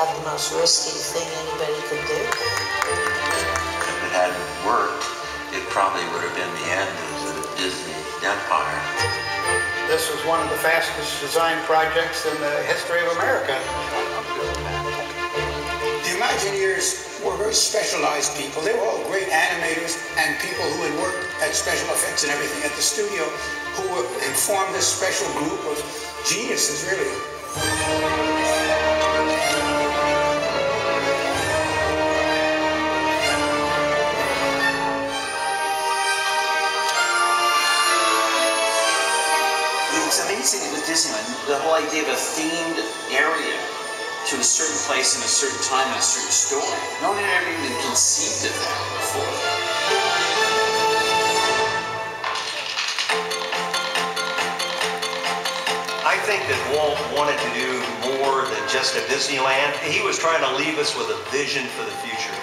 about the most risky thing anybody could do. If it hadn't worked, it probably would have been the end of the Disney empire. This was one of the fastest designed projects in the history of America. The Imagineers were very specialized people. They were all great animators and people who had worked at special effects and everything at the studio, who had formed this special group of geniuses, really. It's amazing with Disneyland, the whole idea of a themed area to a certain place in a certain time and a certain story. No one had ever even conceived of that before. I think that Walt wanted to do more than just a Disneyland. He was trying to leave us with a vision for the future.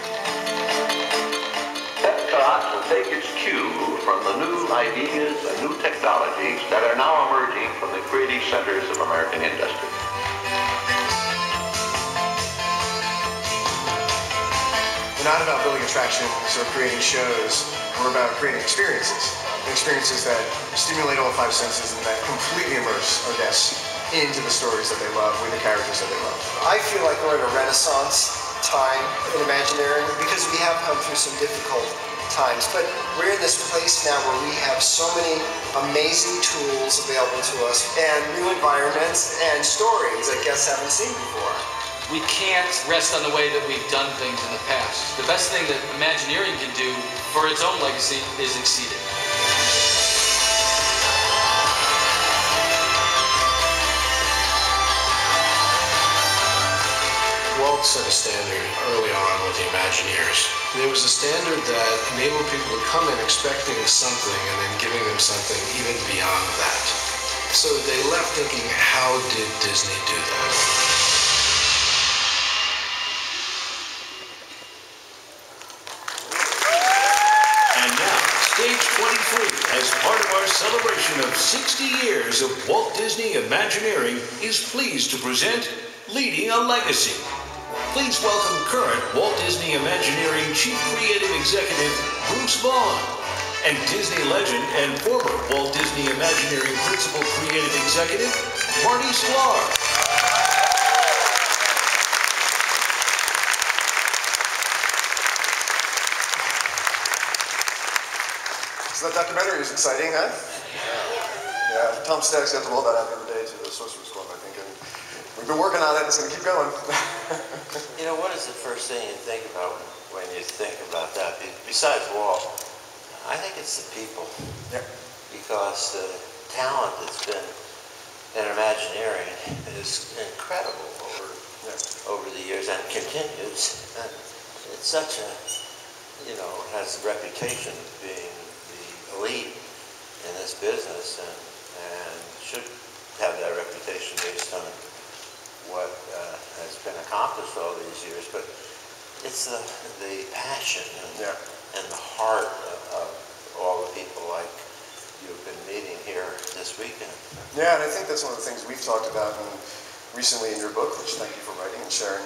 Epcot will take its cue from the new ideas and new technologies that are now emerging from the creative centers of American industry. We're not about building attractions or creating shows. We're about creating experiences. Experiences that stimulate all 5 senses and that completely immerse our guests into the stories that they love with the characters that they love. I feel like we're in a renaissance time in Imagineering because we have come through some difficult times, but we're in this place now where we have so many amazing tools available to us and new environments and stories that guests haven't seen before. We can't rest on the way that we've done things in the past. The best thing that Imagineering can do for its own legacy is exceed it. Walt set a standard early on with the Imagineers. There was a standard that enabled people to come in expecting something and then giving them something even beyond that. So they left thinking, how did Disney do that? And now, Stage 23, as part of our celebration of 60 years of Walt Disney Imagineering, is pleased to present Leading a Legacy. Please welcome current Walt Disney Imagineering Chief Creative Executive Bruce Vaughn and Disney legend and former Walt Disney Imagineering Principal Creative Executive Marty Sklar. So that documentary is exciting, huh? Yeah, Tom Staggs got to roll that out the other day to the Sorcerer's Club, I think. And we've been working on it. It's going to keep going. You know, what is the first thing you think about when you think about that? Besides Walt, I think it's the people. Yeah. Because the talent that's been in Imagineering is incredible over the years and continues. And it's such a, you know, has the reputation of being the elite in this business and should have that reputation based on what has been accomplished all these years, but it's the passion and the heart of all the people like you've been meeting here this weekend. Yeah, and I think that's one of the things we've talked about recently in your book, which thank you for writing and sharing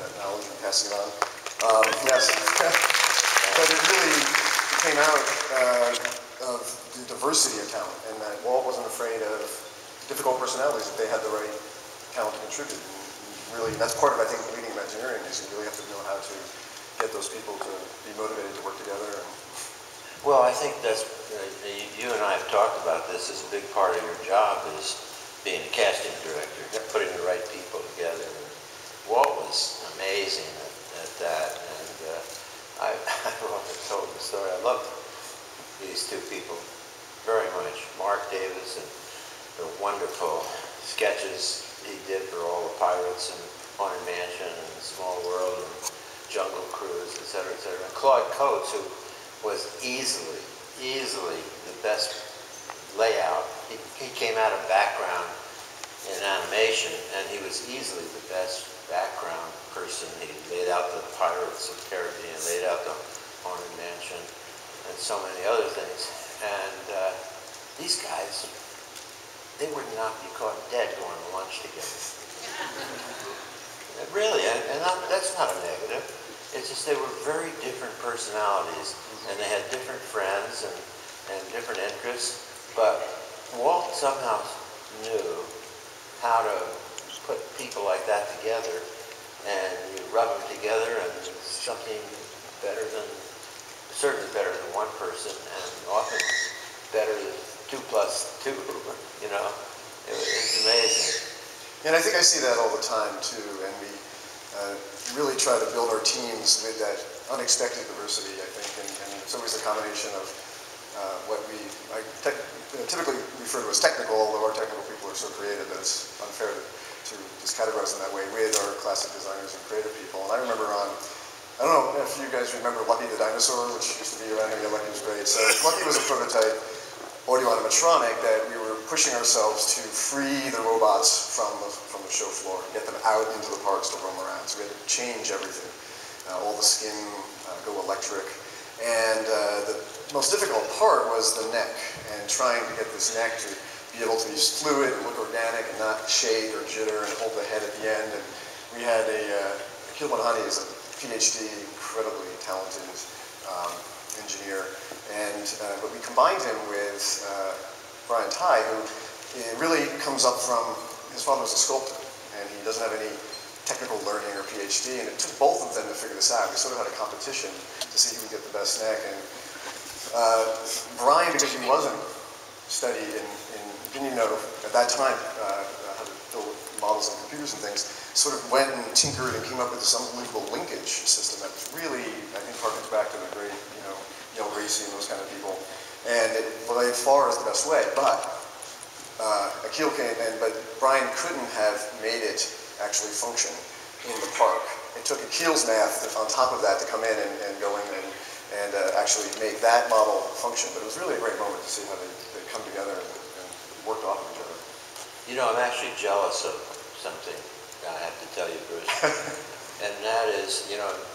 that knowledge and passing it on. Yes, but it really came out of the diversity of talent, and that Walt wasn't afraid of difficult personalities if they had the right talent to contribute. And really, that's part of, I think, leading Imagineering is you really have to know how to get those people to be motivated to work together. Well, I think that's, you and I have talked about this as a big part of your job is being a casting director, putting the right people together. And Walt was amazing at that, and I've often told the story. I love these two people very much. Mark Davis and the wonderful sketches he did for all the pirates and Haunted Mansion and Small World and Jungle Cruise, et cetera, et cetera. And Claude Coates, who was easily the best layout. He came out of background in animation, and he was easily the best background person. He laid out the Pirates of the Caribbean, laid out the Haunted Mansion, and so many other things. And these guys, they would not be caught dead going to lunch together. Really, and that's not a negative. It's just they were very different personalities, and they had different friends and different interests. But Walt somehow knew how to put people like that together, and you rub them together, and it's something better than, certainly better than one person, and often better than 2 plus 2. You know, it's amazing. And I think I see that all the time too, and we really try to build our teams with that unexpected diversity, I think, and it's always a combination of what I typically refer to as technical, although our technical people are so creative that it's unfair to just categorize them that way, with our classic designers and creative people. And I remember I don't know if you guys remember Lucky the Dinosaur, which used to be around here. Lucky was great. So Lucky was a prototype audio animatronic that we were pushing ourselves to free the robots from the show floor and get them out into the parks to roam around. So we had to change everything. All the skin go electric. And the most difficult part was the neck, and trying to get this neck to be able to use fluid and look organic and not shake or jitter and hold the head at the end. And we had Akhil Manhani is a PhD, incredibly talented engineer, and but we combined him with Brian Ty, who really comes up from, his father was a sculptor, and he doesn't have any technical learning or PhD, and it took both of them to figure this out. We sort of had a competition to see who would get the best neck, and Brian, because he wasn't studied didn't even know at that time how to build models and computers and things, sort of went and tinkered and came up with this unbelievable linkage system that was really, I think, harkens back to the great, Neil Gracie and those kind of people. And it by far is the best way, but Akhil came in, but Brian couldn't have made it actually function in the park. It took Akhil's math on top of that to come in and go in and actually make that model function. But it was really a great moment to see how they come together and worked off of each other. You know, I'm actually jealous of something, I have to tell you, Bruce. And that is,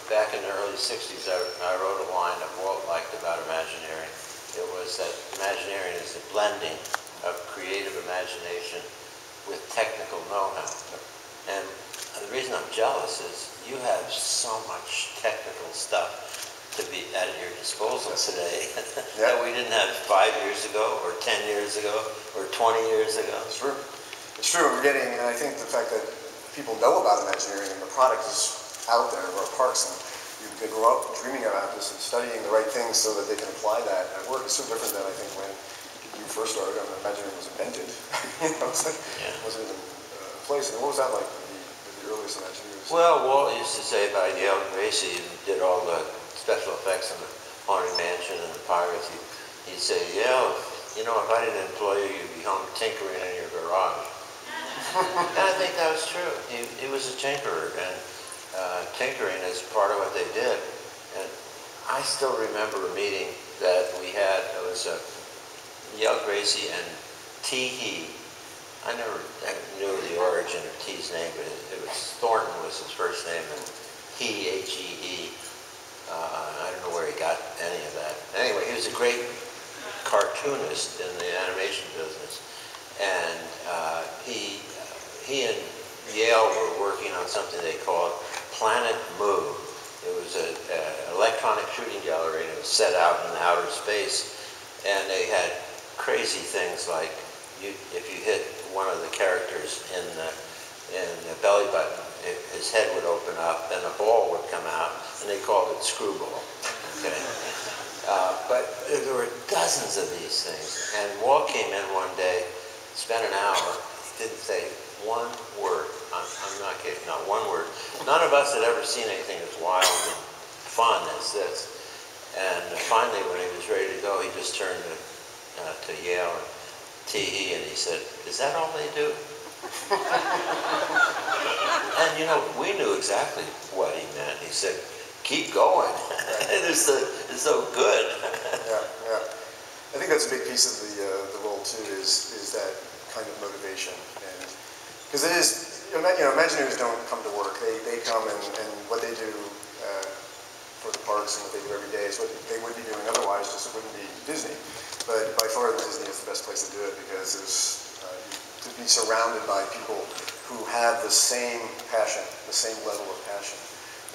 back in the early 60s, I wrote a line that Walt liked about Imagineering. It was that Imagineering is the blending of creative imagination with technical know-how. And the reason I'm jealous is you have so much technical stuff to be at your disposal today that we didn't have 5 years ago, or 10 years ago, or 20 years ago. It's true. It's true. We're getting, and I think the fact that people know about Imagineering and the product is out there in our parks, and they grow up dreaming about this and studying the right things so that they can apply that at work. It's so different than I think when you first started. Imagineering was invented. It wasn't even in place. And what was that like with the earliest Imagineers? Well, Walt used to say about Yale Gracie, who did all the special effects in the Haunted Mansion and the Pirates, he'd say, Yale, if I didn't employ you, you'd be home tinkering in your garage. And I think that was true. He was a tinkerer, and tinkering is part of what they did. And I still remember a meeting that we had. It was Yale Gracie and T.He. I never knew the origin of T's name, but it was Thornton was his first name, and he, H-E-E. I don't know where he got any of that. Anyway, he was a great cartoonist in the animation business, and he and Yale were working on something they called Planet Moo. It was an electronic shooting gallery, and it was set out in outer space, and they had crazy things like if you hit one of the characters in the belly button, his head would open up and a ball would come out, and they called it Screwball. Okay? But there were dozens of these things, and Walt came in one day, spent an hour, he didn't say one word. I'm not kidding, not one word. None of us had ever seen anything as wild and fun as this. And finally, when he was ready to go, he just turned to Yale and T.E. and he said, "Is that all they do?" And we knew exactly what he meant. He said, "Keep going." It's so good. Yeah. I think that's a big piece of the role too. Is that kind of motivation, and because it is, Imagineers don't come to work. They come and what they do for the parks and what they do every day is what they would be doing otherwise. Just it wouldn't be Disney. But by far, Disney is the best place to do it because there's to be surrounded by people who who have the same passion, the same level of passion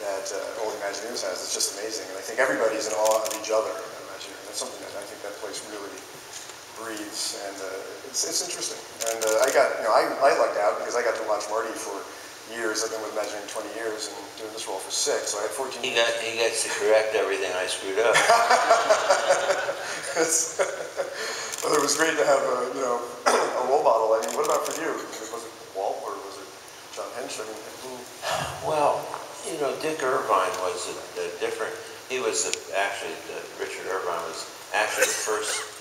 that all the Imagineers has. It's just amazing. And I think everybody's in awe of each other at Imagineering. That's something that I think that place really breathes, and it's interesting. And I lucked out because I got to watch Marty for years. I've been with Imagineering 20 years and doing this role for 6, so I had 14 years. He gets to correct everything I screwed up. Well, it was great to have a role model. I mean, what about for you? Was it Walt or was it John Hench? I mean, who? Well, Dick Irvine was a different. He was Richard Irvine was actually the first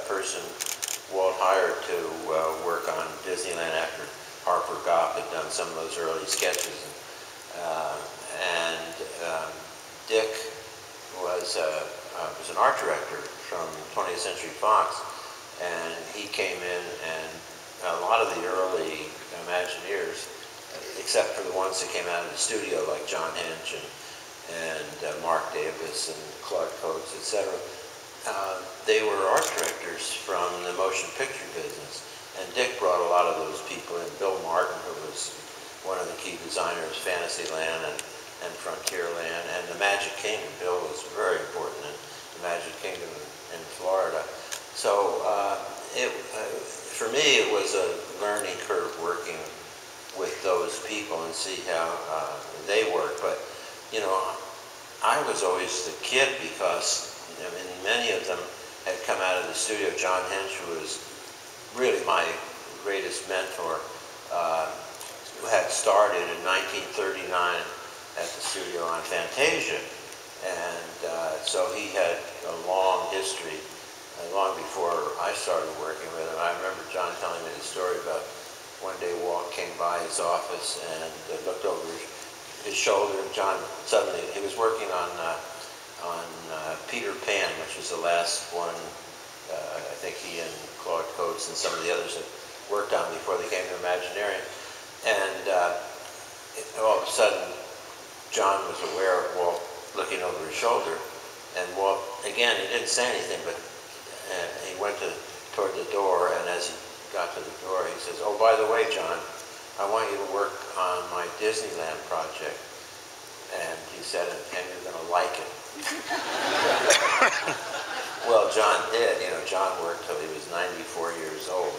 person Walt hired to work on Disneyland after Harper Goff had done some of those early sketches. Dick was an art director from 20th Century Fox, and he came in, and a lot of the early Imagineers, except for the ones that came out of the studio like John Hench and Mark Davis and Clark Coates, etc., they were art directors from the motion picture business. And Dick brought a lot of those people in. Bill Martin, who was one of the key designers, Fantasyland and Frontierland, and the Magic Kingdom. Bill was very important in the Magic Kingdom in Florida. So for me, it was a learning curve working with those people and see how they work. But, I was always the kid because, many of them had come out of the studio. John Hench, who was really my greatest mentor, who had started in 1939 at the studio on Fantasia. And so he had a long history, long before I started working with him. I remember John telling me the story about one day Walt came by his office and looked over his shoulder, and John suddenly, he was working on Peter Pan, which was the last one I think he and Claude Coates and some of the others had worked on before they came to Imagineering. And all of a sudden, John was aware of Walt looking over his shoulder. And Walt, again, he didn't say anything, but he went toward the door, and as he got to the door, he says, "Oh, by the way, John, I want you to work on my Disneyland project." And he said, "And you're going to like it." Well, John did. John worked till he was 94 years old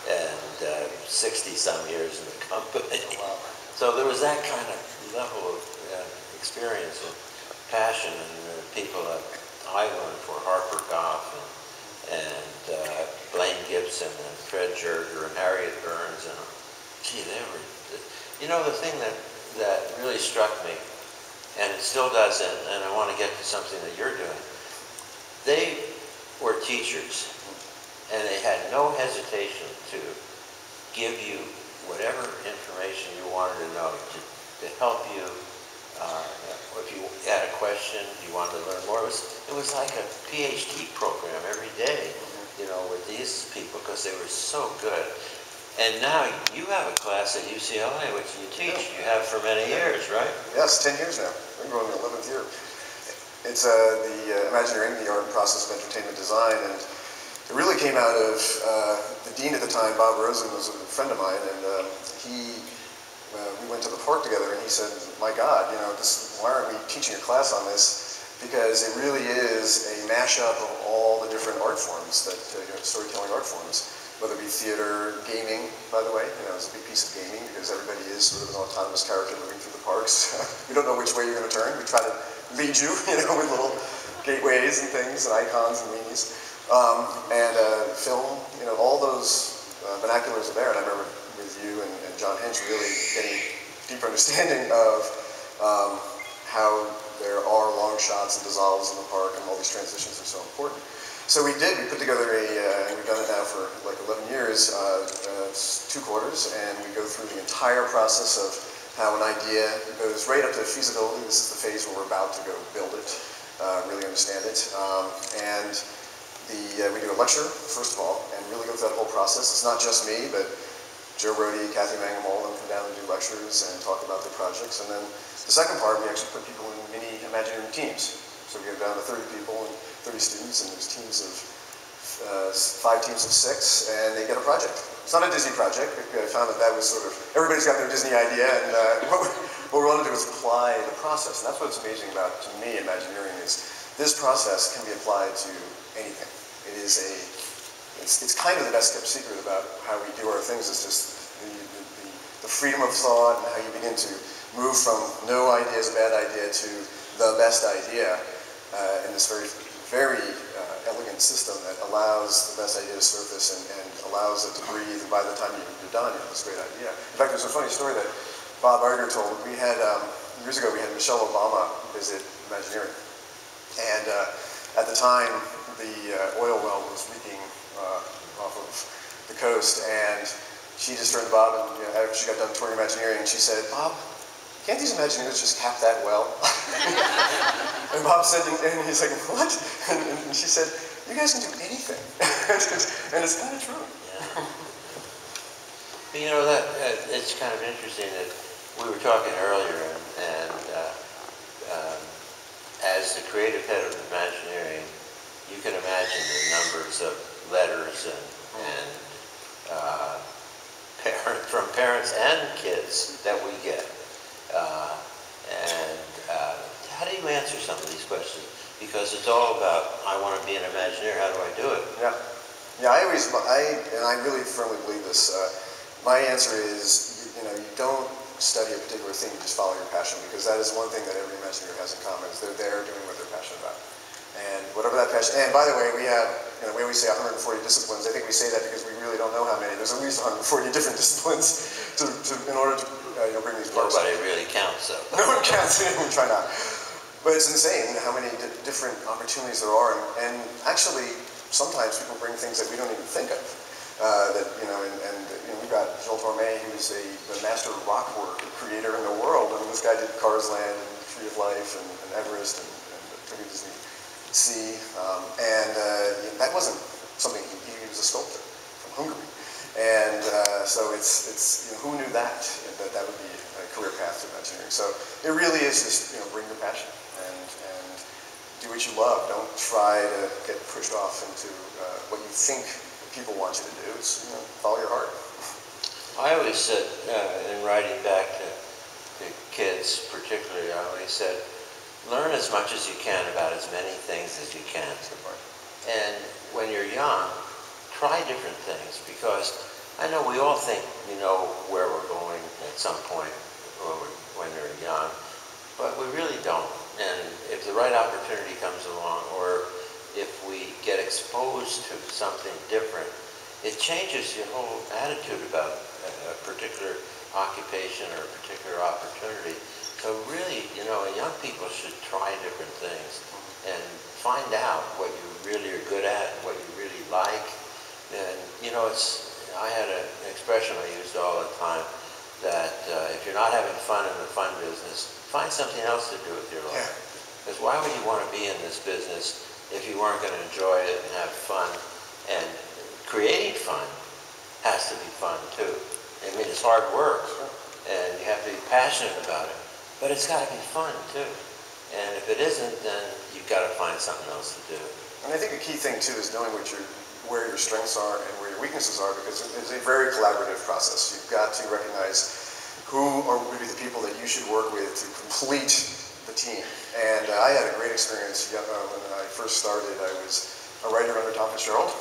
and 60-some years in the company. So there was that kind of level of experience and passion, and people that I learned for Harper Goff and Blaine Gibson and Fred Jerger and Harriet Burns, and they were. The thing that really struck me, and it still does, and I want to get to something that you're doing. They were teachers, and they had no hesitation to give you whatever information you wanted to know, to help you. If you had a question, you wanted to learn more. It was like a PhD program every day, with these people, because they were so good. And now you have a class at UCLA, which you teach. You have for many years, right? Yes, 10 years now. We're going to the 11th year. It's the Imagineering, the art and process of entertainment design, and it really came out of the dean at the time, Bob Rosen, was a friend of mine, and we went to the park together, and he said, "My God, why aren't we teaching a class on this? Because it really is a mashup of all the different art forms that storytelling art forms." Whether it be theater, gaming, by the way, it's a big piece of gaming because everybody is sort of an autonomous character moving through the parks. We don't know which way you're going to turn. We try to lead you, with little gateways and things and icons and weenies. Film, all those vernaculars are there. And I remember with you and John Hench really getting a deeper understanding of how there are long shots and dissolves in the park, and all these transitions are so important. So we put together and we've done it now for like 11 years, it's 2 quarters, and we go through the entire process of how an idea goes right up to feasibility. This is the phase where we're about to go build it, really understand it. We do a lecture, first of all, and really go through that whole process. It's not just me, but Joe Brody, Kathy Mangum, all of them come down and do lectures and talk about their projects. And then the second part, we actually put people in mini Imagineering teams. So we get down to 30 people and 30 students, and there's teams of 5 teams of 6, and they get a project. It's not a Disney project. I found that was sort of, everybody's got their Disney idea, and what we want to do is apply the process. And that's what's amazing about, to me, Imagineering is this process can be applied to anything. It is it's kind of the best kept secret about how we do our things. It's just the freedom of thought and how you begin to move from no idea is a bad idea to the best idea in this very elegant system that allows the best idea to surface and allows it to breathe, and by the time you're done, you have this great idea. In fact, there's a funny story that Bob Iger told. We had, years ago, we had Michelle Obama visit Imagineering, and at the time, the oil well was leaking off of the coast, and she just turned to Bob, and after she got done touring Imagineering, she said, "Bob, can't these Imagineers just cap that well?" And Bob said, and he's like, "What?" And she said, "You guys can do anything." And it's kind of true. Yeah. But you know, it's kind of interesting that we were talking earlier, and as the creative head of Imagineering, you can imagine the numbers of letters and from parents and kids that we get. How do you answer some of these questions? Because it's all about, I want to be an Imagineer, how do I do it? Yeah. Yeah, I really firmly believe this. My answer is, you don't study a particular thing, you just follow your passion, because that is one thing that every Imagineer has in common, is they're there doing what they're passionate about. And whatever that passion, and by the way, we have, we always say 140 disciplines. I think we say that because we really don't know how many. There's at least 140 different disciplines in order to bring these parts. Nobody really counts, though. No one counts, we try not. But it's insane how many different opportunities there are, and actually, sometimes people bring things that we don't even think of. We've got Joel Torme, who is the master rock work creator in the world, and this guy did Cars Land and Tree of Life and Everest and Tokyo Disney Sea, and that wasn't something, he was a sculptor from Hungary. And so it's who knew that would be a career path to Imagineering. So it really is just, bring your passion and do what you love. Don't try to get pushed off into what you think people want you to do. It's, follow your heart. I always said, in writing back to kids particularly, I always said, learn as much as you can about as many things as you can. And when you're young, try different things, because I know we all think we know where we're going at some point when you're young, but we really don't. And if the right opportunity comes along, or if we get exposed to something different, it changes your whole attitude about a particular occupation or a particular opportunity. So really, young people should try different things and find out what you really are good at and what you really like. And, I had an expression I used all the time that if you're not having fun in the fun business, find something else to do with your life. Because why would you want to be in this business if you weren't going to enjoy it and have fun? And creating fun has to be fun too. I mean, it's hard work, and you have to be passionate about it, but it's got to be fun too. And if it isn't, then you've got to find something else to do. And I think a key thing too is knowing where your strengths are and where your weaknesses are, because it's a very collaborative process. You've got to recognize who are maybe the people that you should work with to complete the team. And I had a great experience when I first started. I was a writer under Tom Fitzgerald,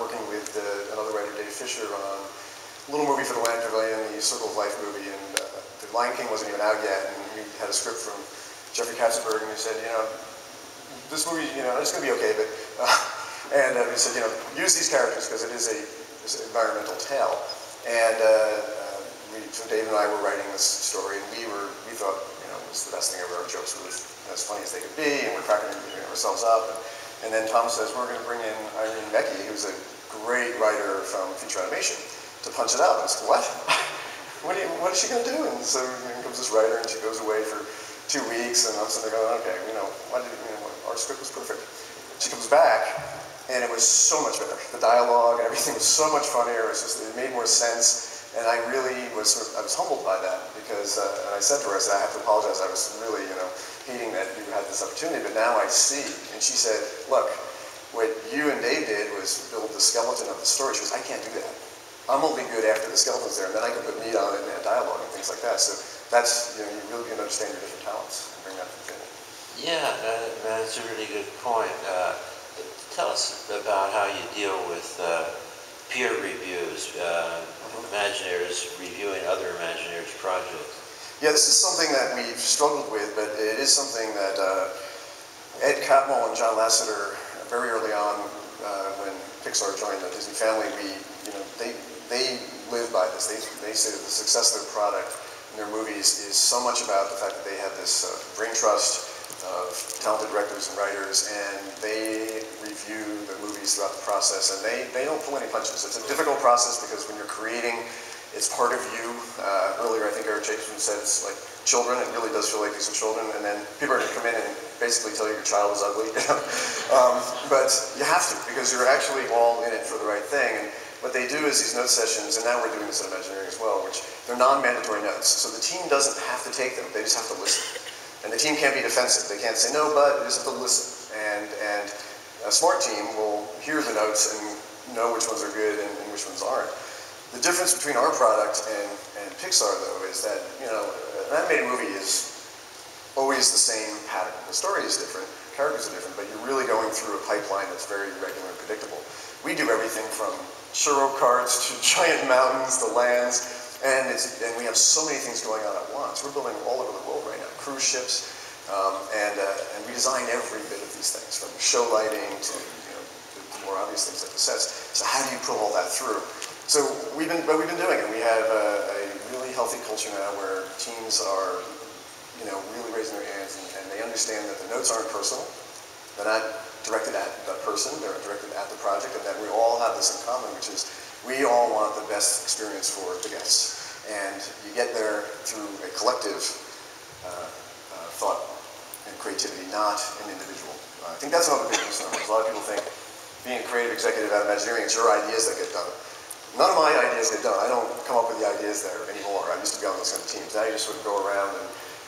working with another writer, Dave Fisher, on a little movie for the Land Pavilion, the Circle of Life movie, and The Lion King wasn't even out yet, and we had a script from Jeffrey Katzenberg, and he said, this movie, it's going to be okay, but, and he said, use these characters, because it is an environmental tale. And so Dave and I were writing this story, and we thought, it was the best thing ever. Our jokes were as funny as they could be, and we're cracking ourselves up. And then Tom says, we're going to bring in Irene Becky, who's a great writer from feature animation, to punch it out. And I said, what? What is she going to do? And so here comes this writer, and she goes away for 2 weeks, and I'm sitting there going, okay, our script was perfect. She comes back, and it was so much better. The dialogue and everything was so much funnier. It made more sense. And I really was humbled by that, because, and I said to her, I have to apologize. I was really, hating that you had this opportunity, but now I see. And she said, look, what you and Dave did was build the skeleton of the story. She goes, I can't do that. I'm only good after the skeleton's there, and then I can put meat on it and add dialogue and things like that. So that's, you really can understand your different talents and bring that to the table. Yeah, that's a really good point. Tell us about how you deal with peer reviews, Imagineers reviewing other Imagineers projects. Yeah, this is something that we've struggled with, but it is something that Ed Catmull and John Lasseter, very early on when Pixar joined the Disney family, they live by this. They say that the success of their product and their movies is so much about the fact that they have this brain trust of talented directors and writers, and they review the movies throughout the process, and they don't pull any punches. It's a difficult process because when you're creating, it's part of you. Earlier, I think Eric Jacobson said it's like children. It really does feel like these are children, and then people are going to come in and basically tell you your child is ugly. But you have to, because you're actually all in it for the right thing. And what they do is these note sessions, and now we're doing this at Imagineering as well, which they're non-mandatory notes. So the team doesn't have to take them, they just have to listen. And the team can't be defensive. They can't say, no, but, they just have to listen. And a smart team will hear the notes and know which ones are good and which ones aren't. The difference between our product and Pixar, though, is that, an animated movie is always the same pattern. The story is different, characters are different, but you're really going through a pipeline that's very regular and predictable. We do everything from churro carts to giant mountains, the lands, and we have so many things going on at once. We're building all over the world right now, cruise ships, and we design every bit of these things, from show lighting to the more obvious things like the sets. So how do you pull all that through? So we've been doing it. We have a really healthy culture now where teams are, really raising their hands, and they understand that the notes aren't personal. They're not directed at that person, they're directed at the project, and that we all have this in common, which is we all want the best experience for the guests. And you get there through a collective thought and creativity, not an individual. I think that's another big misnomer. A lot of people think being a creative executive at Imagineering, it's your ideas that get done. None of my ideas get done. I don't come up with the ideas there anymore. I used to be on those kind of teams. Now you just sort of go around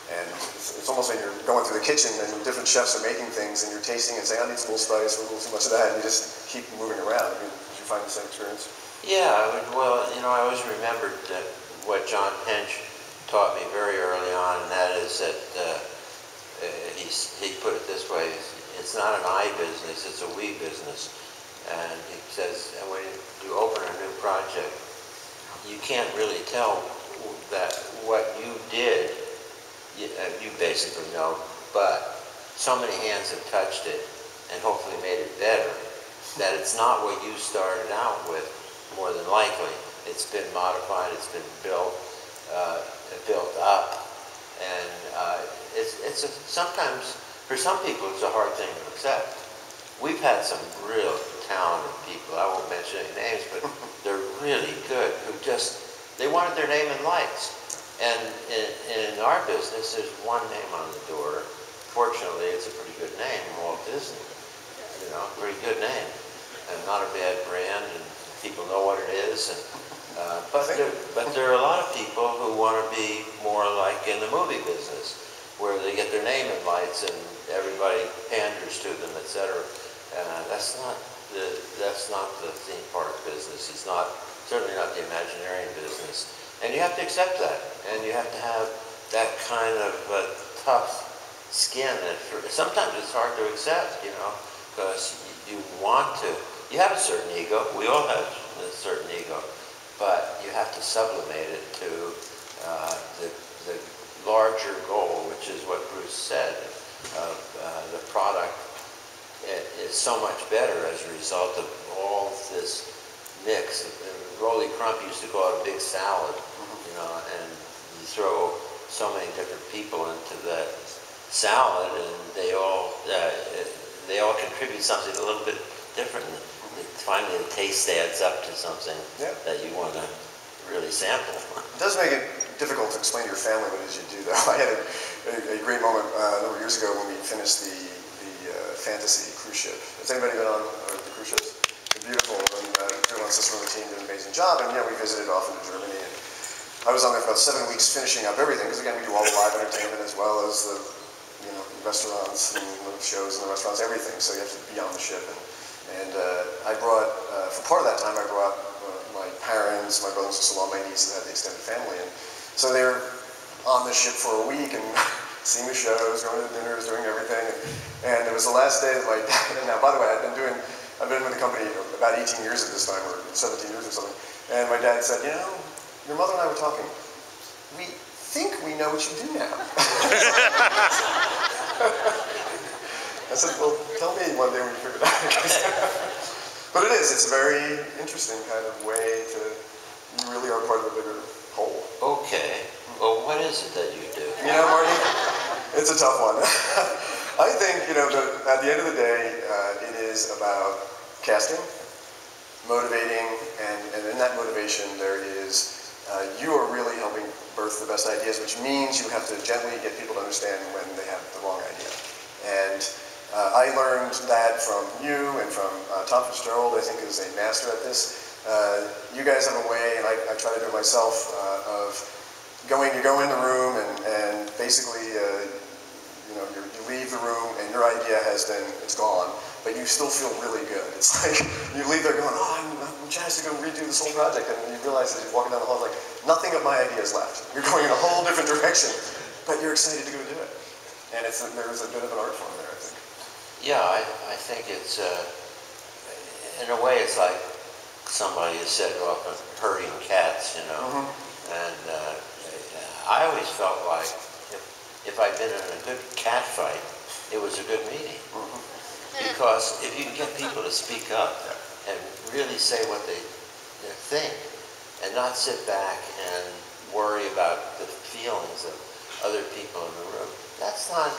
and it's almost like you're going through the kitchen and different chefs are making things and you're tasting and saying, I need some little spice or a little too much of that, and you just keep moving around. Did you find the same experience? Yeah, well, I always remembered that what John Pinch taught me very early on, and that is that he put it this way, it's not an I business, it's a we business. And he says, and when you open a new project, you can't really tell that what you did, you basically know, but so many hands have touched it and hopefully made it better, that it's not what you started out with, more than likely. It's been modified, it's been built up, and sometimes, for some people, it's a hard thing to accept. We've had some real talented people, I won't mention any names, but they're really good, who they wanted their name in lights. And in our business, there's one name on the door. Fortunately, it's a pretty good name, Walt Disney. Pretty good name, and not a bad brand, and people know what it is. And, but there are a lot of people who want to be more like in the movie business, where they get their name in lights and everybody panders to them, etc. That's not the theme park business. It's certainly not the Imagineering business. And you have to accept that, and you have to have that kind of tough skin. Sometimes it's hard to accept, because you have a certain ego. We all have a certain ego, but you have to sublimate it to the larger goal, which is what Bruce said. The product is so much better as a result of all this mix. Rolly Crump used to call it a big salad, and you throw so many different people into that salad, and they all contribute something a little bit different. Finally, the taste adds up to something that you want to really sample. It does make it difficult to explain to your family what it is you do, though. I had a great moment a number of years ago when we finished the Fantasy cruise ship. Has anybody been on the cruise ships? They're beautiful, and Drew and sister on the team did an amazing job, and we visited often to Germany, and I was on there for about 7 weeks finishing up everything, because again, we do all the live entertainment as well as the restaurants and the shows and the restaurants, everything, so you have to be on the ship, and And I brought, for part of that time, I brought my parents, my brothers and sister-in-law, my niece, and had the extended family. And so they were on the ship for a week and seeing the shows, going to dinners, doing everything. And it was the last day that my dad, now by the way, I've been with the company about 18 years at this time, or 17 years or something. And my dad said, you know, your mother and I were talking. We think we know what you do now. I said, well, tell me one day when you figure it out. But it is, it's a very interesting kind of way to, you really are part of a bigger whole. Okay, well, what is it that you do? You know, Marty, it's a tough one. I think, you know, at the end of the day, it is about casting, motivating, and in that motivation there is, you are really helping birth the best ideas, which means you have to gently get people to understand when they have the wrong idea. And I learned that from you and from Tom Fitzgerald, I think, is a master at this. You guys have a way, and I try to do it myself, of you go in the room and basically, you know, you leave the room and your idea it's gone, but you still feel really good. It's like, you leave there going, oh, I'm jazzed to go redo this whole project, and you realize as you're walking down the hall, like, nothing of my ideas left. You're going in a whole different direction, but you're excited to go do it. And there's a bit of an art form there, I think. Yeah, I think it's, in a way, it's like somebody has said often, herding cats, you know. And I always felt like if I'd been in a good cat fight, it was a good meeting. Because if you can get people to speak up and really say what they think, and not sit back and worry about the feelings of other people in the room, that's not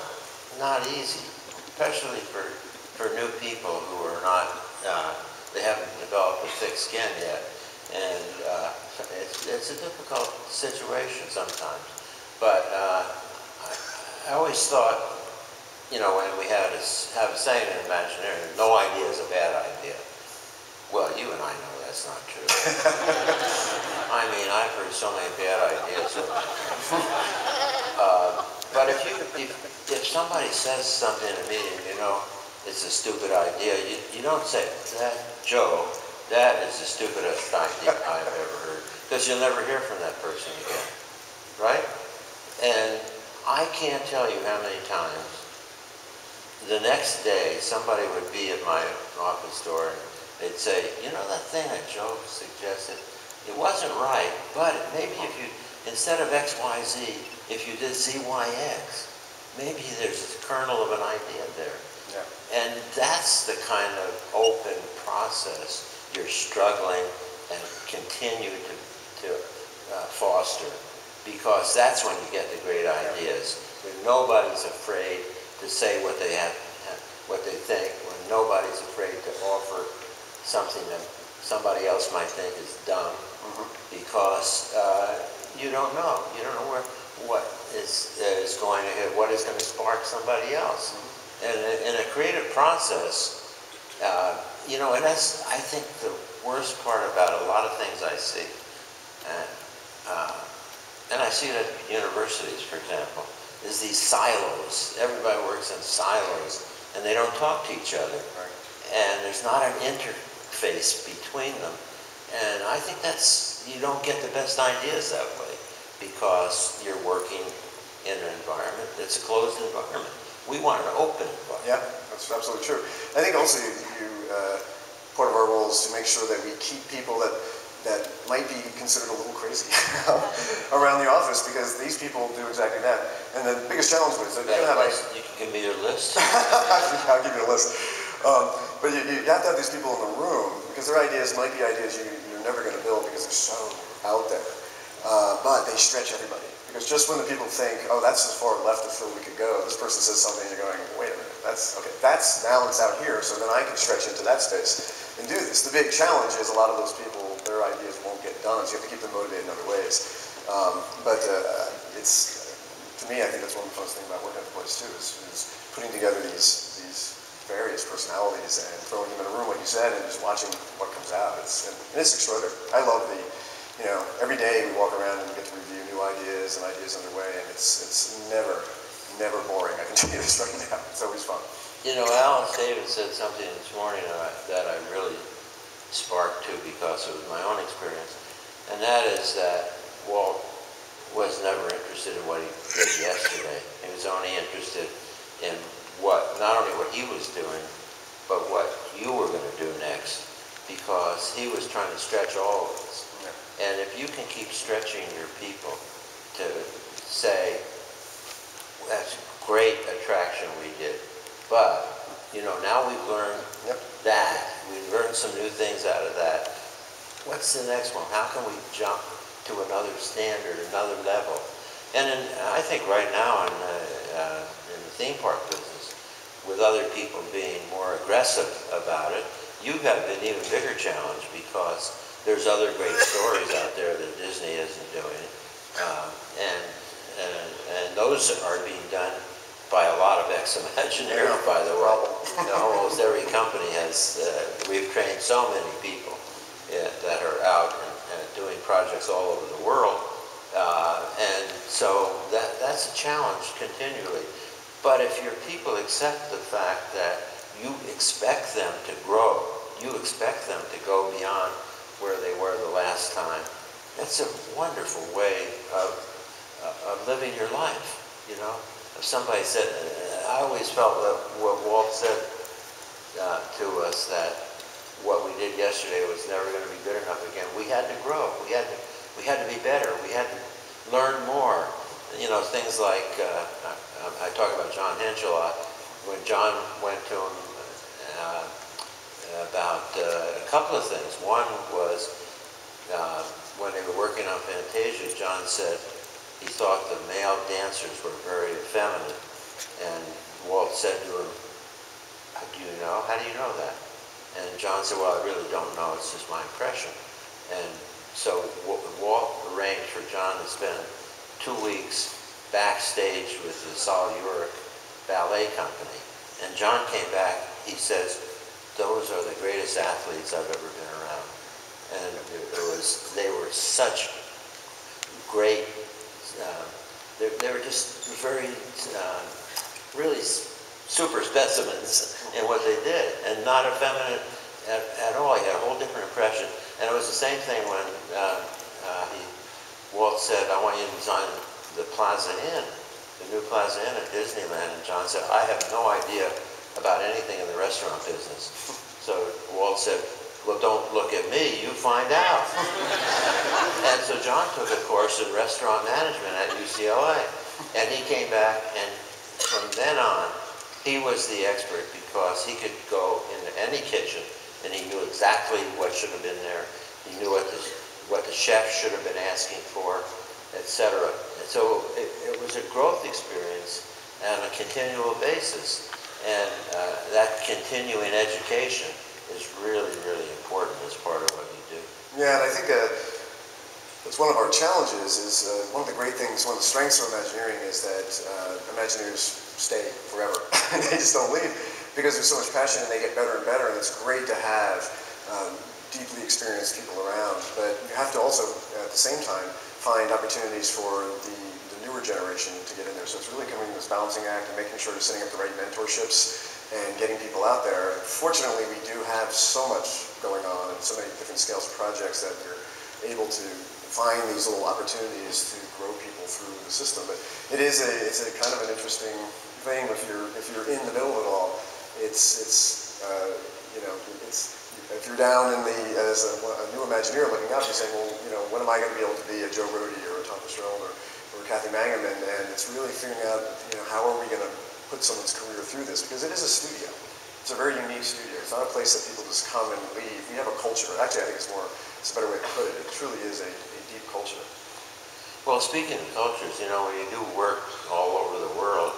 easy, especially for new people who are not, they haven't developed a thick skin yet. And it's a difficult situation sometimes. But I always thought, you know, when we have a saying in Imagineering, no idea is a bad idea. Well, you and I know that's not true. I mean, I've heard so many bad ideas. But if somebody says something in a meeting, you know, it's a stupid idea, you don't say, Joe, that is the stupidest idea I've ever heard, because you'll never hear from that person again, right? And I can't tell you how many times the next day somebody would be at my office door and they'd say, you know that thing that Joe suggested, it wasn't right, but maybe if you, instead of X, Y, Z, if you did Z, Y, X, maybe there's a kernel of an idea there. Yeah. And that's the kind of open process you're struggling and continue to foster, because that's when you get the great ideas. When nobody's afraid to say what they what they think, when nobody's afraid to offer something that somebody else might think is dumb, because you don't know. You don't know what is going to hit, what is going to spark somebody else. And in a creative process, you know, and that's, I think, the worst part about a lot of things I see. And I see it at universities, for example, is these silos. Everybody works in silos, and they don't talk to each other. Right. And there's not an interface between them. And I think you don't get the best ideas that way, because you're working in an environment that's a closed environment. We want an open environment. Yeah, that's absolutely true. I think also part of our role is to make sure that we keep people that might be considered a little crazy around the office, because these people do exactly that. And the biggest challenge is that you have you can give me your list. I'll give you a list. But you have to have these people in the room, because their ideas might be ideas you're never going to build because they're so out there. But they stretch everybody. Because just when the people think, oh, that's as far left of field we could go, this person says something and you're going, wait a minute, now it's out here, so then I can stretch into that space and do this. The big challenge is a lot of those people, their ideas won't get done, so you have to keep them motivated in other ways. To me, I think that's one of the funnest things about working at the place too, is putting together these various personalities and throwing them in a room, like you said, and just watching what comes out. It's extraordinary. I love every day we walk around and we get to review new ideas and ideas underway, and it's never boring. I can tell you this right now. It's always fun. You know, Alice Davis said something this morning that I really sparked to because it was my own experience, and that is that Walt was never interested in what he did yesterday. He was only interested in not only what he was doing, but what you were going to do next, because he was trying to stretch all of us. And if you can keep stretching your people to say, that's great attraction we did, but, you know, now we've learned that, we've learned some new things out of that. What's the next one? How can we jump to another standard, another level? And I think right now in the theme park business, with other people being more aggressive about it, you have an even bigger challenge because there's other great stories out there that Disney isn't doing. And those are being done by a lot of ex-Imagineers, by the way. Almost every company has, we've trained so many people that are out and doing projects all over the world. And so that's a challenge continually. But if your people accept the fact that you expect them to grow, you expect them to go beyond where they were the last time, that's a wonderful way of living your life, you know? If somebody said, I always felt that what Walt said to us, that what we did yesterday was never going to be good enough again. We had to grow. We had to be better. We had to learn more. You know, things like, I talk about John Hench a lot. When John went to him about a couple of things. One was when they were working on Fantasia, John said he thought the male dancers were very effeminate. And Walt said to him, do you know? How do you know that? And John said, well, I really don't know. It's just my impression. And so Walt arranged for John to spend 2 weeks backstage with the Sol Uric Ballet Company. And John came back, he says, those are the greatest athletes I've ever been around. And they were such great, they were just very, really super specimens in what they did, and not effeminate at all. He had a whole different impression. And it was the same thing when Walt said, I want you to design the Plaza Inn, the new Plaza Inn at Disneyland. And John said, I have no idea about anything in the restaurant business. So Walt said, well, don't look at me, you find out. And so John took a course in restaurant management at UCLA. And he came back, and from then on, he was the expert because he could go into any kitchen and he knew exactly what should have been there. He knew what the chef should have been asking for, etc. And so it was a growth experience on a continual basis. And that continuing education is really, really important as part of what you do. Yeah, and I think that's one of our challenges is one of the great things, one of the strengths of Imagineering is that Imagineers stay forever. They just don't leave because there's so much passion and they get better and better, and it's great to have deeply experienced people around. But you have to also, at the same time, find opportunities for the newer generation to get in there. So it's really coming to this balancing act and making sure you're setting up the right mentorships and getting people out there. Fortunately, we do have so much going on and so many different scales of projects that you're able to find these little opportunities to grow people through the system. But it's a kind of an interesting thing if you're in the middle of it all. If you're down in as a new Imagineer looking up, you say, well, you know, when am I going to be able to be a Joe Brody or a Tom Fitzgerald or Kathy Mangum? And it's really figuring out, you know, how are we going to put someone's career through this, because it is a studio. It's a very unique studio. It's not a place that people just come and leave. We have a culture. Actually, I think it's a better way to put it. It truly is a deep culture. Well, speaking of cultures, you know, when you do work all over the world,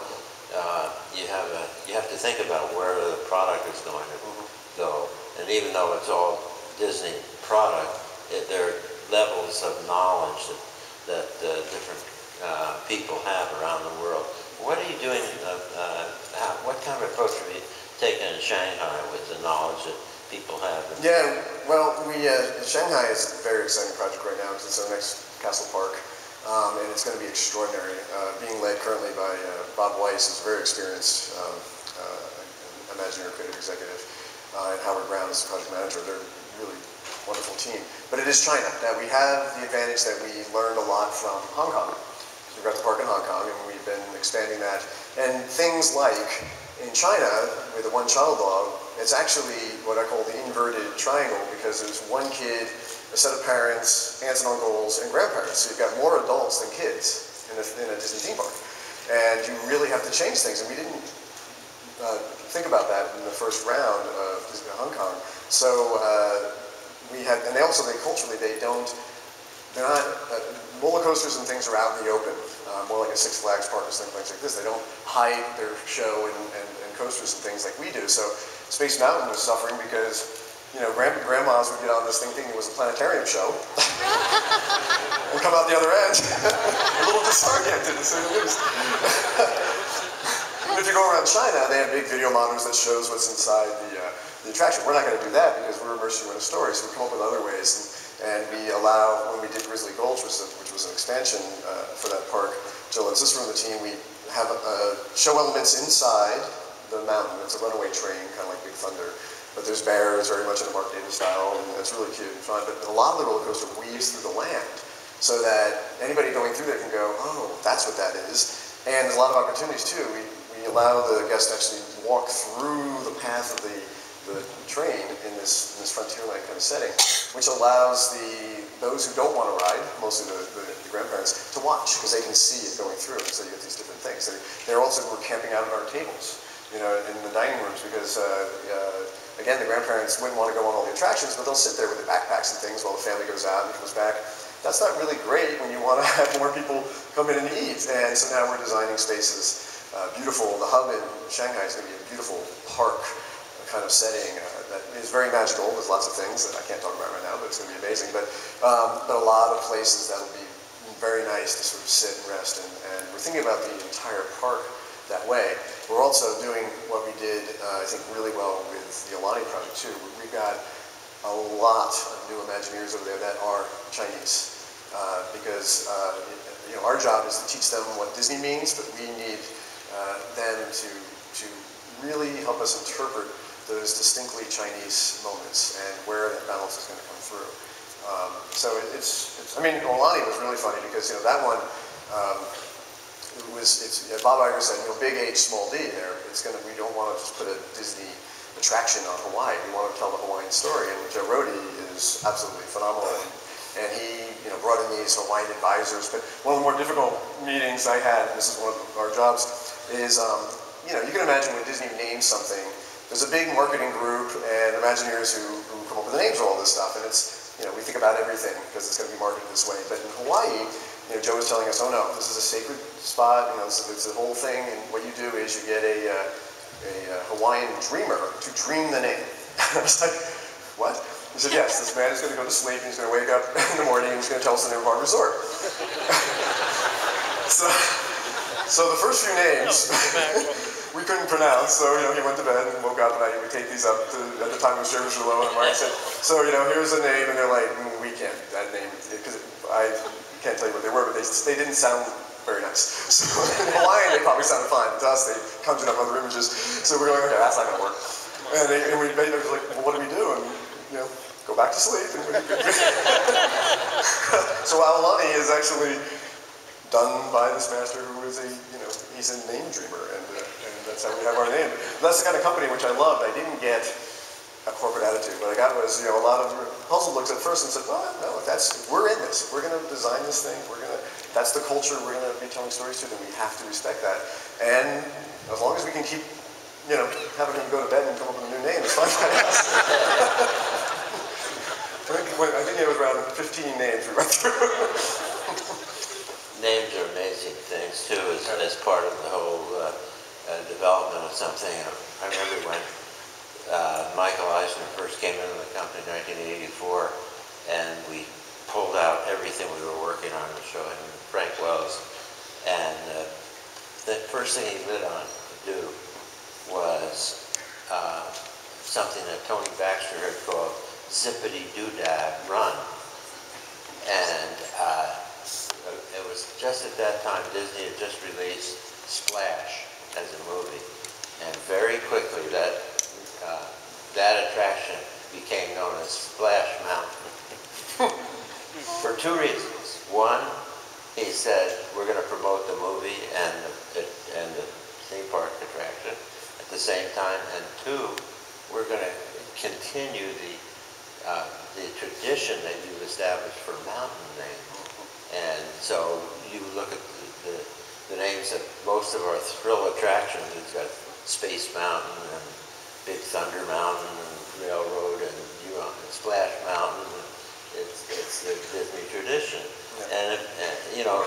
you have to think about where the product is going to go. And even though it's all Disney product, there are levels of knowledge that different people have around the world. What are you doing, what kind of approach are you taking in Shanghai with the knowledge that people have? Yeah, well, Shanghai is a very exciting project right now because it's our next Castle Park, and it's going to be extraordinary. Being led currently by Bob Weiss, who's a very experienced Imagineer creative executive, and Howard Brown is the project manager. They're really wonderful team. But it is China. Now we have the advantage that we learned a lot from Hong Kong. So we got the park in Hong Kong and we've been expanding that. And things like in China, with the one-child law, it's actually what I call the inverted triangle because there's one kid, a set of parents, aunts and uncles, and grandparents. So you've got more adults than kids in a Disney theme park. And you really have to change things. And we didn't think about that in the first round of Disney Hong Kong. So we had, and they also, culturally, they're not, roller coasters and things are out in the open, more like a Six Flags park or things like this. They don't hide their show and coasters and things like we do. So Space Mountain was suffering because, you know, grandmas would get on this thing thinking it was a planetarium show and come out the other end a little disoriented, to say the least. If you go around China, they have big video monitors that shows what's inside the attraction. We're not going to do that because we're immersing you in a story, so we come up with other ways. And we allow, when we did Grizzly Gulch, which was an expansion for that park, Jill and Sister and the team, we have show elements inside the mountain. It's a runaway train, kind of like Big Thunder. But there's bears, very much in a Mark Davis style, and it's really cute and fun. But a lot of the roller coaster weaves through the land, so that anybody going through there can go, oh, that's what that is. And there's a lot of opportunities too. We allow the guests to actually walk through the path of the train in this Frontierland kind of setting, which allows those who don't want to ride, mostly the grandparents, to watch because they can see it going through. So you get these different things. We're camping out at our tables, you know, in the dining rooms because again, the grandparents wouldn't want to go on all the attractions, but they'll sit there with their backpacks and things while the family goes out and comes back. That's not really great when you want to have more people come in and eat. And so now we're designing spaces. Beautiful. The hub in Shanghai is going to be a beautiful park kind of setting that is very magical. There's lots of things that I can't talk about right now, but it's going to be amazing. But a lot of places that will be very nice to sort of sit and rest. And we're thinking about the entire park that way. We're also doing what we did, I think, really well with the Alani project too. We've got a lot of new Imagineers over there that are Chinese because you know, our job is to teach them what Disney means, but we need them to really help us interpret those distinctly Chinese moments and where that balance is going to come through. So I mean, Olani was really funny because, you know, that one, Bob Iger said, you know, big H, small D there. We don't want to just put a Disney attraction on Hawaii. We want to tell the Hawaiian story. And Joe Rohde is absolutely phenomenal. And he, you know, brought in these Hawaiian advisors. But one of the more difficult meetings I had, and this is one of our jobs, is, you know, you can imagine when Disney names something, there's a big marketing group and Imagineers who come up with the names for all this stuff. And it's, you know, we think about everything because it's going to be marketed this way. But in Hawaii, you know, Joe was telling us, oh no, this is a sacred spot. You know, it's the whole thing. And what you do is you get a Hawaiian dreamer to dream the name. I was like, what? He said, yes, this man is going to go to sleep and he's going to wake up in the morning and he's going to tell us the name of our resort. So the first few names we couldn't pronounce, so, you know, he went to bed and woke up and we taped these up at the time when service were low, and Mark said, so, you know, here's a name, and they're like, we can't, that name, because I can't tell you what they were, but they didn't sound very nice. So in Hawaiian, they probably sounded fine. To us, they conjured up other images. So we're like, okay, that's not going to work. And we was like, well, what do we do? And, you know, go back to sleep. So Aulani is actually done by this master who is he's a name dreamer, and that's how we have our name. And that's the kind of company which I loved. I didn't get a corporate attitude. What I got was, you know, a lot of puzzle looks at first and said, well, no, if we're in this, if we're going to design this thing, that's the culture we're going to be telling stories to, then we have to respect that. And as long as we can keep, you know, having him go to bed and come up with a new name, it's fine by us. I think it was around 15 names we went through. Names are amazing things too, as part of the whole development of something. I remember when Michael Eisner first came into the company in 1984, and we pulled out everything we were working on to show him Frank Wells. And the first thing he lit on to do was something that Tony Baxter had called Zippity Doodad Run. And it was just at that time Disney had just released Splash as a movie. And very quickly that attraction became known as Splash Mountain for two reasons. One, he said, we're going to promote the movie and the theme park attraction at the same time. And two, we're going to continue the tradition that you've established for mountain names. And so you look at the names of most of our thrill attractions. It's got Space Mountain and Big Thunder Mountain and Railroad and Splash Mountain. It's the Disney tradition. And you know,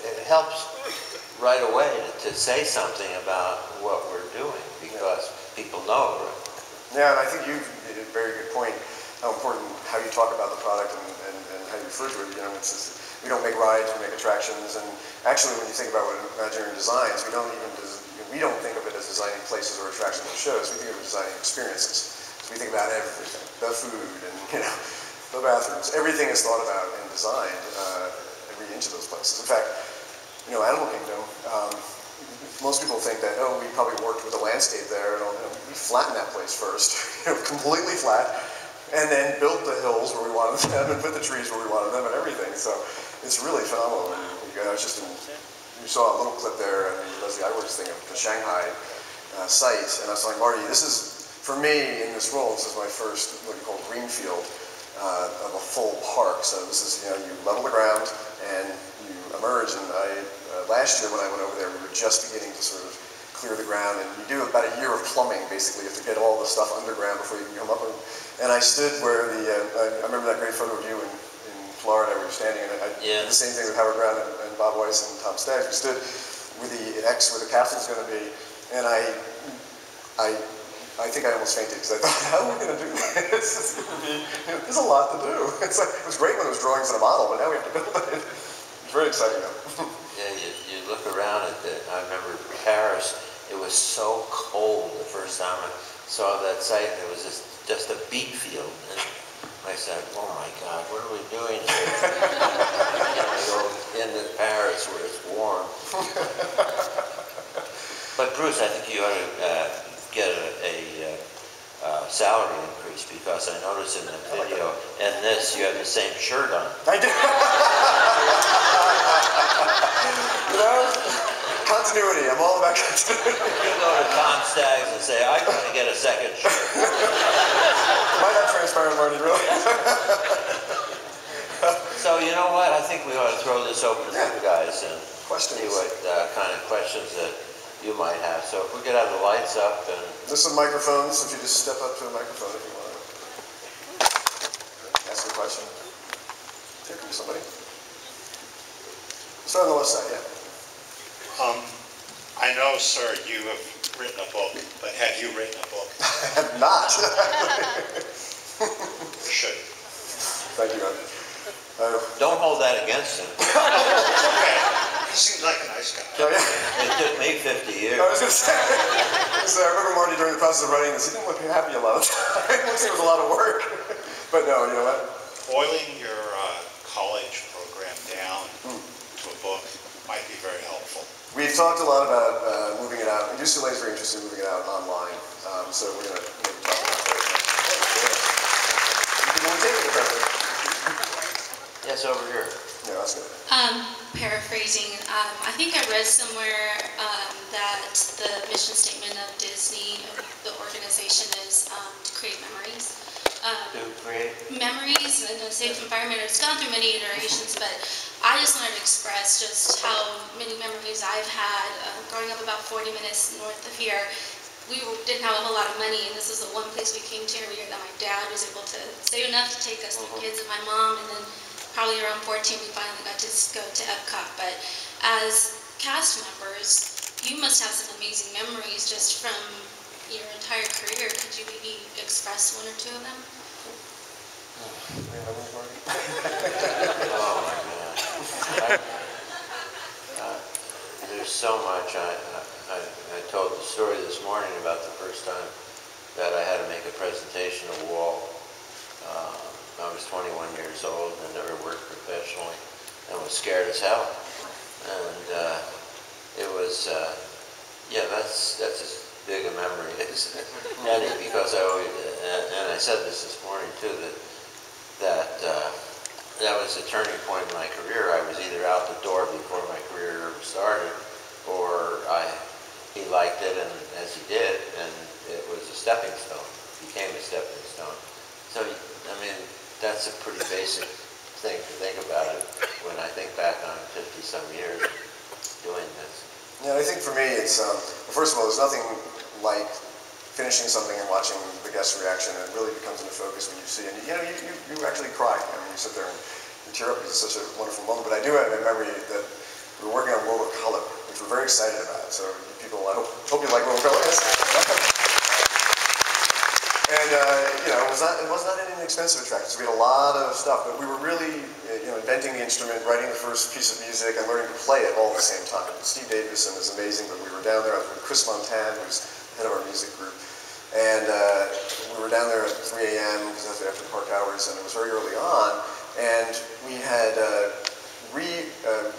it helps right away to say something about what we're doing because people know, right? Yeah, and I think you've made a very good point, how important how you talk about the product and how you refer to it. You know, it's just, we don't make rides, we make attractions, and actually when you think about what Imagineering designs, we don't think of it as designing places or attractions or shows, we think of it as designing experiences. So we think about everything, the food and, you know, the bathrooms, everything is thought about and designed every inch of those places. In fact, you know, Animal Kingdom, most people think that, oh, we probably worked with a landscape there, and we flattened that place first, you know, completely flat, and then built the hills where we wanted them and put the trees where we wanted them and everything. So it's really phenomenal. And I was just you saw a little clip there, and Leslie Iwerks thing of the Shanghai site, and I was like, Marty, this is, for me, in this role, this is my first, what you call greenfield of a full park. So this is, you know, you level the ground and you emerge, and last year when I went over there, we were just beginning to sort of clear the ground, and you do about a year of plumbing, basically. You have to get all the stuff underground before you can come up. And I stood where I remember that great photo of you in Florida where you're standing, and I did the same thing with Howard Brown and Bob Weiss and Tom Staggs. We stood with the X where the castle's going to be, and I think I almost fainted because I thought, how are we going to do this? There's a lot to do. It's like, it was great when it was drawings and a model, but now we have to build it. It's very exciting though. Yeah, you look around at I remember Paris, it was so cold the first time I saw that site, and it was just a beet field. And I said, oh my God, what are we doing here? I go into Paris where it's warm. But Bruce, I think you ought to get a salary increase, because I noticed in the video and this, you have the same shirt on. I did. You know, continuity. I'm all about continuity. You go to Tom Staggs and say, I'm going to get a second shirt. Am I not transparent, Marty, really? So you know what? I think we ought to throw this open to you guys and see what kind of questions that you might have. So if we could have the lights up and... There's some microphones, if you just step up to a microphone if you want to ask a question. Here comes somebody. Start on the left side, yeah. I know, sir, you have written a book, but have you written a book? I have not. You should. Thank you, man. Don't hold that against him. Okay. He seems like a nice guy. It took me 50 years. I was going to say, I remember Marty during the process of writing this, he didn't look happy a lot of the time. It was a lot of work. But no, you know what? Boiling your college program down to a book might be very helpful. We've talked a lot about moving it out. UCLA is very interested in moving it out online. So we're going to talk about that. You can take it, President. Yes, over here. Yeah, that's good. Paraphrasing, I think I read somewhere that the mission statement of Disney, the organization, is to create memories. To create Memories in a safe environment. It's gone through many iterations, but I just wanted to express just how many memories I've had growing up about 40 minutes north of here. We didn't have a whole lot of money, and this is the one place we came to every year that my dad was able to save enough to take us, the kids and my mom, and then probably around 14 we finally got to go to Epcot. But as cast members, you must have some amazing memories just from your entire career. Could you maybe express one or two of them? Oh my God. There's so much. I told the story this morning about the first time that I had to make a presentation of Walt. I was 21 years old and never worked professionally and was scared as hell. And it was, yeah, that's big a memory is any, because I always, and I said this morning too, that was a turning point in my career. I was either out the door before my career ever started, or he liked it, and as he did, and it was a stepping stone, became a stepping stone. So, I mean, that's a pretty basic thing to think about it when I think back on 50-some years doing this. Yeah, I think for me, it's, first of all, there's nothing like finishing something and watching the guest reaction. It really becomes into focus when you see it. And you know, you actually cry. I mean, you sit there and you tear up because it's such a wonderful moment. But I do have a memory that we were working on World of Color, which we're very excited about. So people, I hope you like World of Color. Yes. And you know, it was not an inexpensive attraction. So we had a lot of stuff, but we were really, you know, inventing the instrument, writing the first piece of music, and learning to play it all at the same time. Steve Davison is amazing, but we were down there with Chris Montan, who's head of our music group, and we were down there at 3 a.m. because that's after park hours, and it was very early on, and we had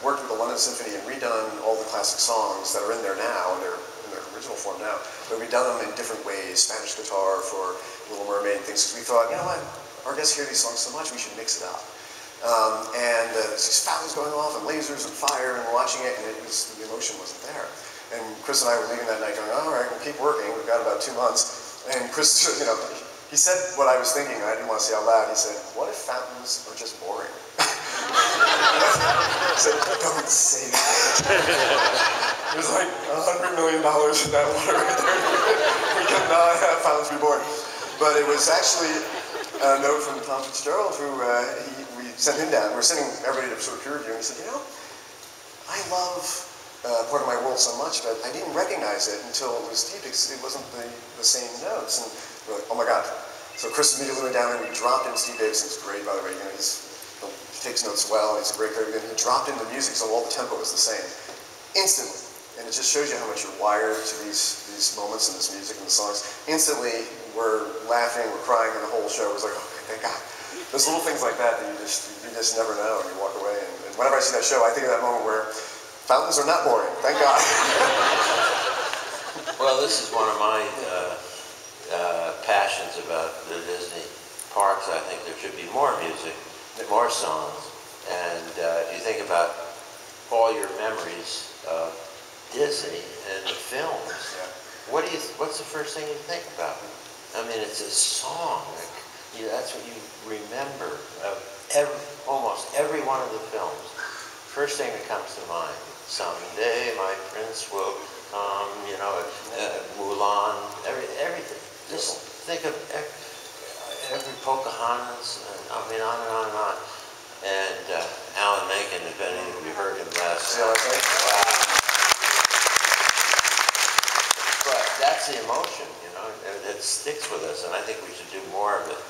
worked with the London Symphony and redone all the classic songs that are in there now, and they're in their original form now, but we'd done them in different ways, Spanish guitar for Little Mermaid and things, because we thought, you know what, our guests hear these songs so much, we should mix it up. There's these fountains going off and lasers and fire, and we're watching it, and the emotion wasn't there. And Chris and I were leaving that night going, all right, we'll keep working. We've got about 2 months. And Chris, you know, he said what I was thinking, I didn't want to say out loud. He said, what if fountains are just boring? I said, don't say that. There's like $100 million in that water right there. We cannot have fountains be boring. But it was actually a note from Tom Fitzgerald, who we sent him down. We were sending everybody to sort of peer review, and he said, you know, I love Part of My World so much, but I didn't recognize it until it was deep, because it wasn't the same notes. And we're like, oh my God. So Chris immediately went down and we dropped in Steve Davison's great, by the way. You know, he takes notes well, and he's a great player. And he dropped in the music, so all the tempo was the same. Instantly. And it just shows you how much you're wired to these moments in this music and the songs. Instantly, we're laughing, we're crying, and the whole show was like, oh, thank God. There's little things like that you just never know, and you walk away. And whenever I see that show, I think of that moment where fountains are not boring, thank God. Well, this is one of my passions about the Disney parks. I think there should be more music, more songs. And if you think about all your memories of Disney and the films, what's the first thing you think about? I mean, it's a song. That's what you remember of almost every one of the films. First thing that comes to mind. Someday my prince will come, you know, Mulan, everything. Just think of every Pocahontas, I mean, on and on and on. And Alan Menken, if any of you heard him last night. Wow. But that's the emotion, you know, it sticks with us, and I think we should do more of it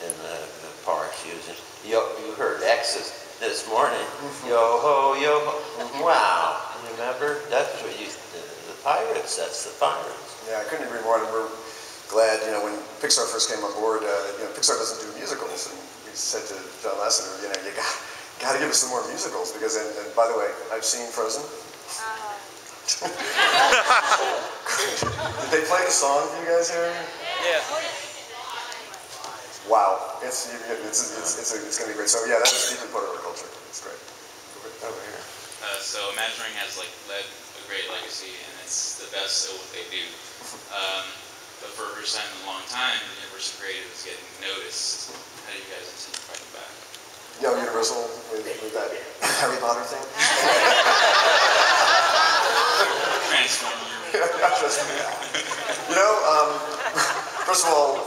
in the parks using. You heard Exodus this morning, yo-ho, yo-ho. Wow, remember? That's what the pirates, that's the pirates. Yeah, I couldn't agree more, and we're glad, you know, when Pixar first came on board, you know, Pixar doesn't do musicals, and we said to John Lasseter, you know, you got to give us some more musicals, because, and by the way, I've seen Frozen. Did they play the song for you guys here? Yeah. Wow, it's going to be great. So yeah, that's deeply part of our culture. It's great. Over here. So Imagineering has led a great legacy, and it's the best at what they do. But for the first time in a long time, Universal Creative is getting noticed. How do you guys intend to fight back? Yo, Universal with that Harry Potter thing. You know, first of all,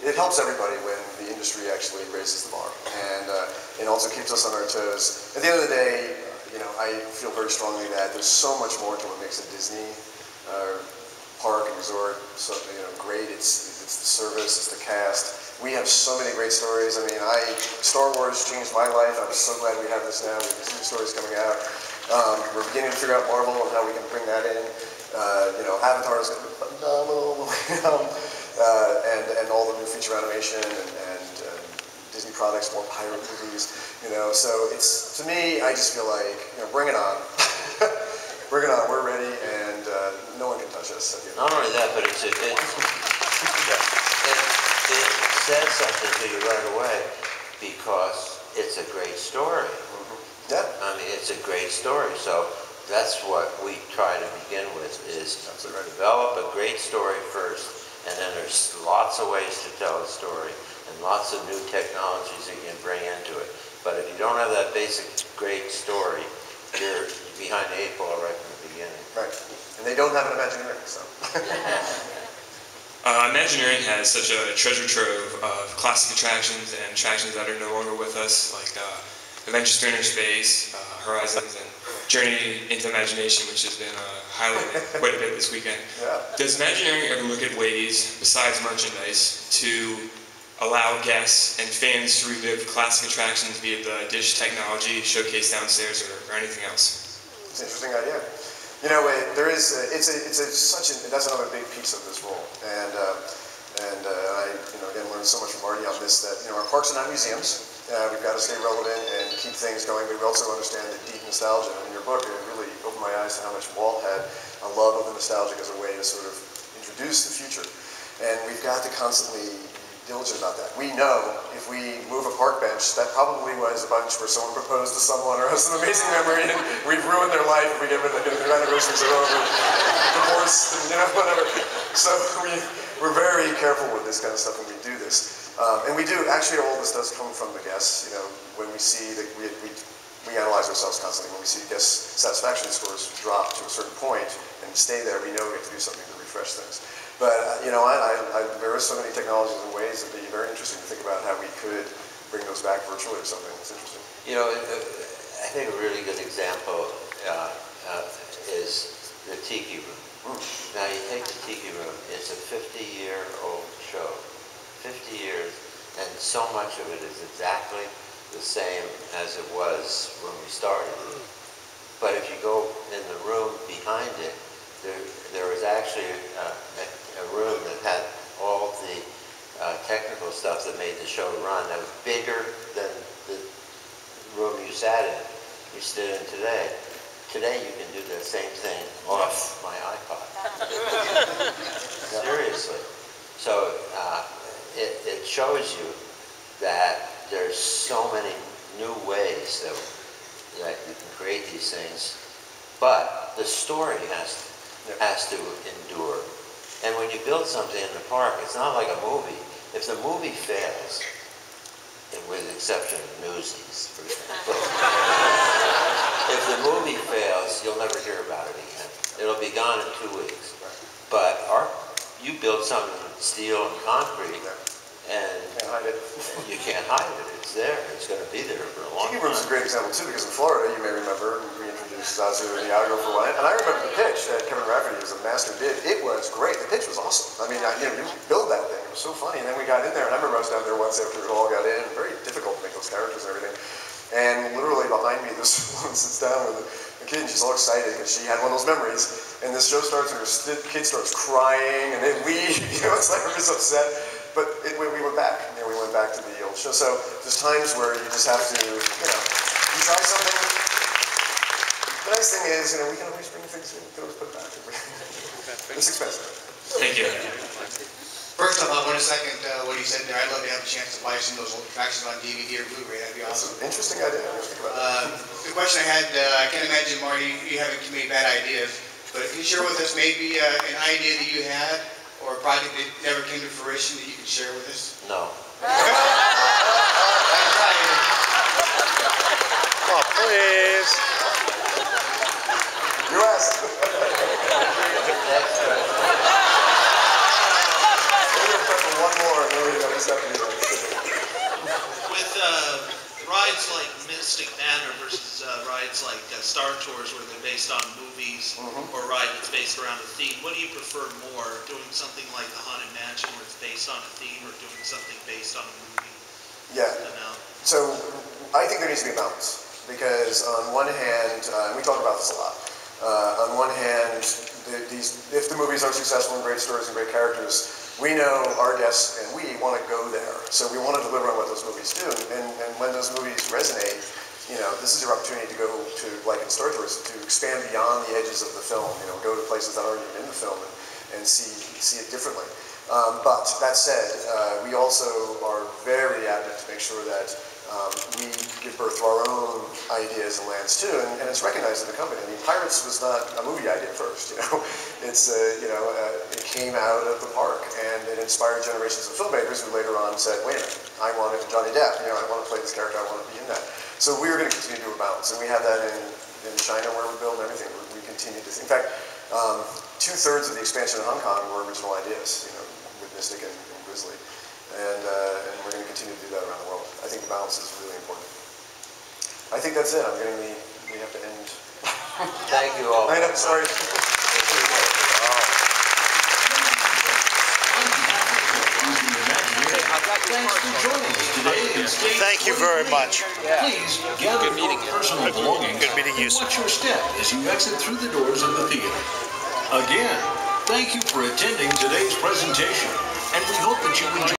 it helps everybody when the industry actually raises the bar, and it also keeps us on our toes. At the end of the day, you know, I feel very strongly that there's so much more to what makes a Disney park and resort so, you know, great. It's the service, it's the cast. We have so many great stories. I mean, Star Wars changed my life. I'm so glad we have this now. We have these new stories coming out. We're beginning to figure out Marvel and how we can bring that in. You know, Avatar is going to be phenomenal. And all the new feature animation and Disney products, more pirate movies, you know. So it's, to me, I just feel like, you know, bring it on. Bring it on, we're ready, and no one can touch us. Not only that, but it says something to you right away because it's a great story. Yeah. I mean, it's a great story. So that's what we try to begin with is develop a great story first. And then there's lots of ways to tell a story and lots of new technologies that you can bring into it. But if you don't have that basic great story, you're behind the 8 ball right from the beginning. Right. And they don't have an Imagineering, so. Imagineering has such a treasure trove of classic attractions and attractions that are no longer with us, like Adventures to Inner Space, Horizons, and Journey into Imagination, which has been highlighted quite a bit this weekend. Yeah. Does Imagineering ever look at ways, besides merchandise, to allow guests and fans to relive classic attractions via the dish technology showcased downstairs or anything else? It's an interesting idea. You know, there is, that's another big piece of this role. And I, again, learned so much from Marty on this that, our parks are not museums. We've got to stay relevant and keep things going, but we also understand the deep nostalgia. And in your book, it really opened my eyes to how much Walt had a love of the nostalgic as a way to sort of introduce the future. And we've got to constantly be diligent about that. We know if we move a park bench, that probably was a bunch where someone proposed to someone or has an amazing memory, and we've ruined their life if we get rid of their anniversaries are over, divorce, whatever. So we're very careful with this kind of stuff when we do this. And we do, actually all this does come from the guests, when we see that we analyze ourselves constantly. When we see guest satisfaction scores drop to a certain point and stay there, we know we have to do something to refresh things. But, there are so many technologies and ways that would be very interesting to think about how we could bring those back virtually or something. It's interesting. I think a really good example is the Tiki Room. Now you take the Tiki Room, it's a 50-year-old show. 50 years, and so much of it is exactly the same as it was when we started. But if you go in the room behind it, there was actually a room that had all the technical stuff that made the show run that was bigger than the room you sat in, you stood in today. Today you can do the same thing off my iPod. Seriously. So it shows you that there's so many new ways that you can create these things, but the story has to endure. And when you build something in the park, it's not like a movie. If the movie fails, with the exception of Newsies, for example, if the movie fails, you'll never hear about it again. It'll be gone in 2 weeks. But you build something in steel and concrete, and can't hide it. You can't hide it. It's there. It's going to be there for a long time. Tiki Room's a great example too, because in Florida, you may remember, we introduced Zazu and Iago for one, and I remember the pitch that Kevin Rafferty was a master did. It was great. The pitch was awesome. I mean, you build that thing. It was so funny. And then we got in there, and I remember I was down there once after it all got in. Very difficult to make those characters and everything. And literally behind me, this woman sits down with a kid, and she's all excited because she had one of those memories. And this show starts, and her kid starts crying, and then it's like we're just upset. But we went back. We went back to the old show. So there's times where you just have to, you try something. The nice thing is, we can always bring things in. We can always put it back. It's expensive. Thank you. First off, I want to second what you said there. I'd love to have a chance to buy some of those old attractions on DVD or Blu-ray. That'd be awesome. That's an interesting idea. The question I had, I can't imagine, Marty, you haven't made bad ideas, but can you share with us maybe an idea that you had or a project that never came to fruition that you can share with us? No. Oh, please. You asked. One more, and then we just have to do that. With rides like Mystic Manor versus rides like Star Tours, where they're based on movies, or a ride that's based around a theme, what do you prefer more? Doing something like the Haunted Mansion, where it's based on a theme, or doing something based on a movie? Yeah. So I think there needs to be a balance, because on one hand, and we talk about this a lot. On one hand, if the movies are successful and great stories and great characters, we know our guests and we want to go there. So we want to deliver on what those movies do. And when those movies resonate, this is your opportunity to go to, like in Star Tours, to expand beyond the edges of the film, go to places that aren't even in the film and see it differently. But that said, we also are very adamant to make sure that we give birth to our own ideas and lands too, and it's recognized in the company. I mean, Pirates was not a movie idea first, It's, it came out of the park, and it inspired generations of filmmakers who later on said, wait a minute, I want it, Johnny Depp, I want to play this character, I want to be in that. So we are going to continue to do a balance, and we have that in China where we build everything. We continue to, in fact, 2/3 of the expansion in Hong Kong were original ideas, with Mystic and Grizzly. And we're going to continue to do that around the world. I think the balance is really important. I think that's it. We have to end. Thank you all. I know, sorry. Thanks for joining us today in Stage Thank you very much. Please gather your personal belongings and watch your step as you exit through the doors of the theater. Again, thank you for attending today's presentation, and we hope that you enjoy